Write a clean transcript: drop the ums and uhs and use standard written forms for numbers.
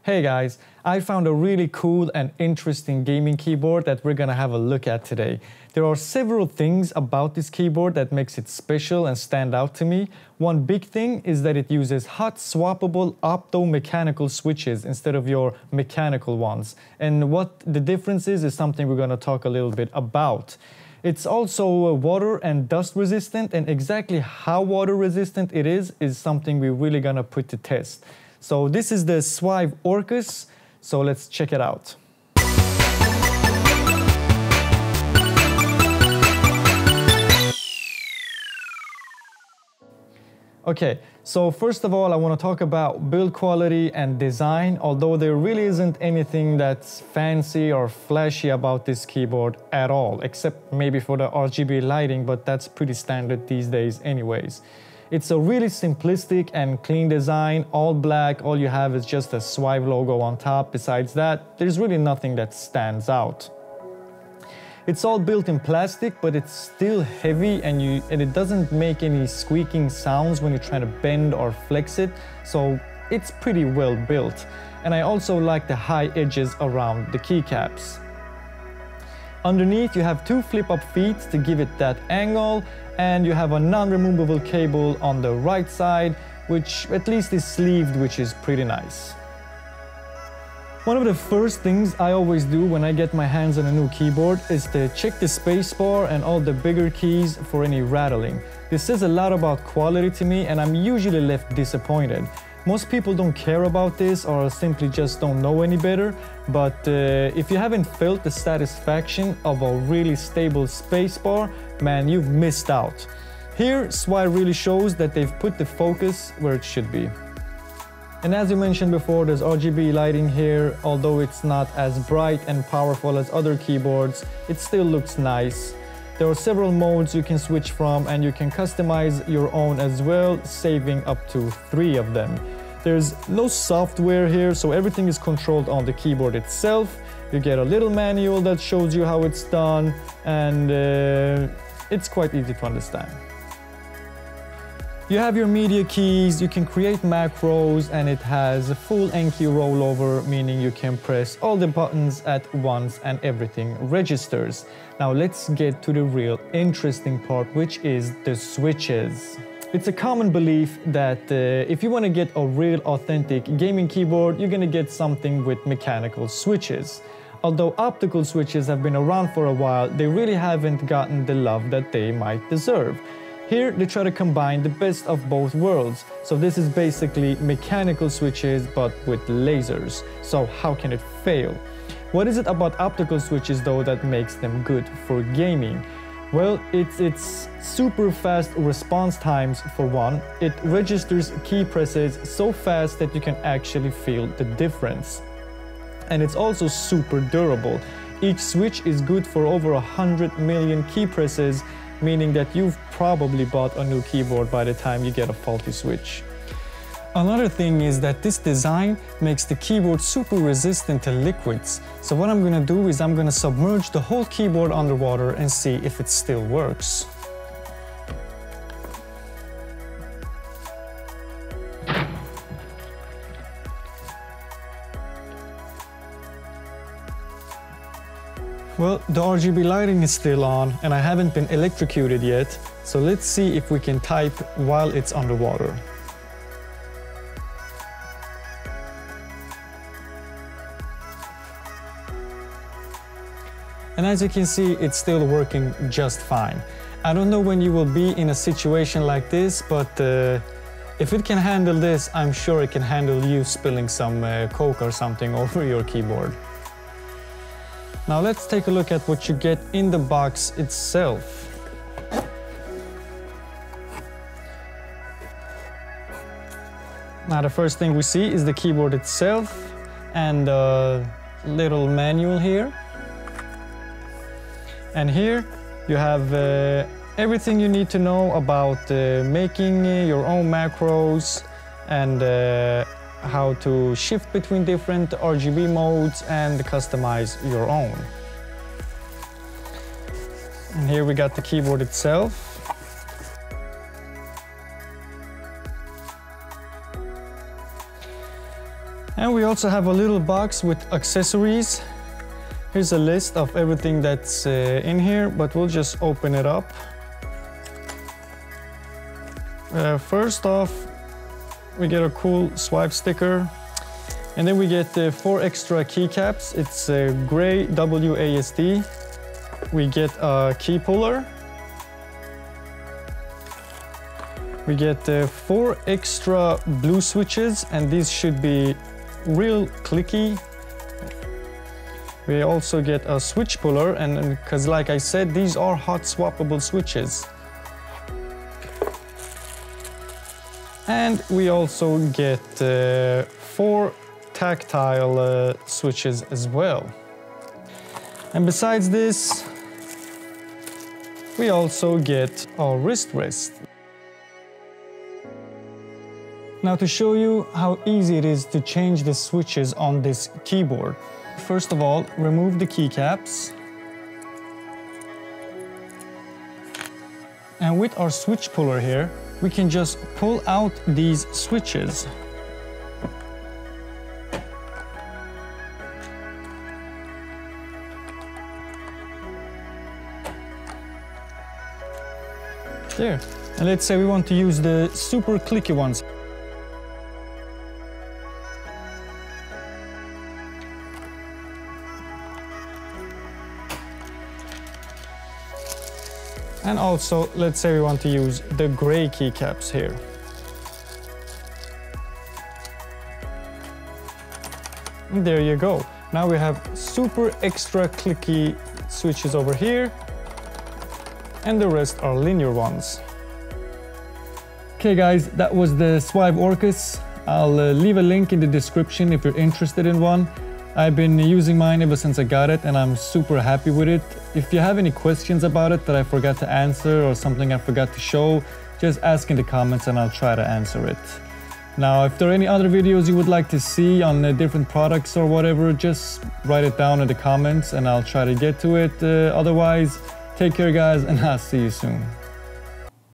Hey guys, I found a really cool and interesting gaming keyboard that we're gonna have a look at today. There are several things about this keyboard that makes it special and stand out to me. One big thing is that it uses hot swappable opto-mechanical switches instead of your mechanical ones. And what the difference is something we're gonna talk a little bit about. It's also water and dust resistant, and exactly how water resistant it is something we're really gonna put to test. So this is the Svive Orcus, so let's check it out. Okay, so first of all I want to talk about build quality and design, although there really isn't anything that's fancy or flashy about this keyboard at all, except maybe for the RGB lighting, but that's pretty standard these days anyways. It's a really simplistic and clean design, all black, all you have is just a Svive logo on top. Besides that, there's really nothing that stands out. It's all built in plastic, but it's still heavy and it doesn't make any squeaking sounds when you're trying to bend or flex it, so it's pretty well built. And I also like the high edges around the keycaps. Underneath you have two flip-up feet to give it that angle, and you have a non-removable cable on the right side, which at least is sleeved, which is pretty nice. One of the first things I always do when I get my hands on a new keyboard is to check the spacebar and all the bigger keys for any rattling. This says a lot about quality to me, and I'm usually left disappointed. Most people don't care about this or simply just don't know any better, but if you haven't felt the satisfaction of a really stable spacebar, man, you've missed out. Here, Svive really shows that they've put the focus where it should be. And as you mentioned before, there's RGB lighting here. Although it's not as bright and powerful as other keyboards, it still looks nice. There are several modes you can switch from, and you can customize your own as well, saving up to 3 of them. There's no software here, so everything is controlled on the keyboard itself. You get a little manual that shows you how it's done, and it's quite easy to understand. You have your media keys, you can create macros, and it has a full N-key rollover, meaning you can press all the buttons at once and everything registers. Now let's get to the real interesting part, which is the switches. It's a common belief that if you want to get a real authentic gaming keyboard, you're going to get something with mechanical switches. Although optical switches have been around for a while, they really haven't gotten the love that they might deserve. Here they try to combine the best of both worlds. So this is basically mechanical switches but with lasers. So how can it fail? What is it about optical switches though that makes them good for gaming? Well, it's super fast response times for one. It registers key presses so fast that you can actually feel the difference. And it's also super durable. Each switch is good for over 100 million key presses, meaning that you've probably bought a new keyboard by the time you get a faulty switch. Another thing is that this design makes the keyboard super resistant to liquids. So what I'm gonna do is I'm gonna submerge the whole keyboard underwater and see if it still works. Well, the RGB lighting is still on and I haven't been electrocuted yet, so let's see if we can type while it's underwater. And as you can see, it's still working just fine. I don't know when you will be in a situation like this, but if it can handle this, I'm sure it can handle you spilling some Coke or something over your keyboard. Now let's take a look at what you get in the box itself. Now the first thing we see is the keyboard itself and a little manual here. And here you have everything you need to know about making your own macros and how to shift between different RGB modes and customize your own. And here we got the keyboard itself. And we also have a little box with accessories. Here's a list of everything that's in here, but we'll just open it up. First off, we get a cool Svive sticker. And then we get 4 extra keycaps. It's gray WASD. We get a key puller. We get 4 extra blue switches, and these should be real clicky. We also get a switch puller, and because like I said, these are hot swappable switches. And we also get 4 tactile switches as well. And besides this, we also get a wrist rest. Now to show you how easy it is to change the switches on this keyboard. First of all, remove the keycaps. And with our switch puller here, we can just pull out these switches. There. And let's say we want to use the super clicky ones. And also, let's say we want to use the gray keycaps here. And there you go. Now we have super extra clicky switches over here, and the rest are linear ones. Okay guys, that was the Svive Orcus. I'll leave a link in the description if you're interested in one. I've been using mine ever since I got it, and I'm super happy with it. If you have any questions about it that I forgot to answer or something I forgot to show, just ask in the comments and I'll try to answer it. Now, if there are any other videos you would like to see on different products or whatever, just write it down in the comments and I'll try to get to it. Otherwise, take care guys, and I'll see you soon.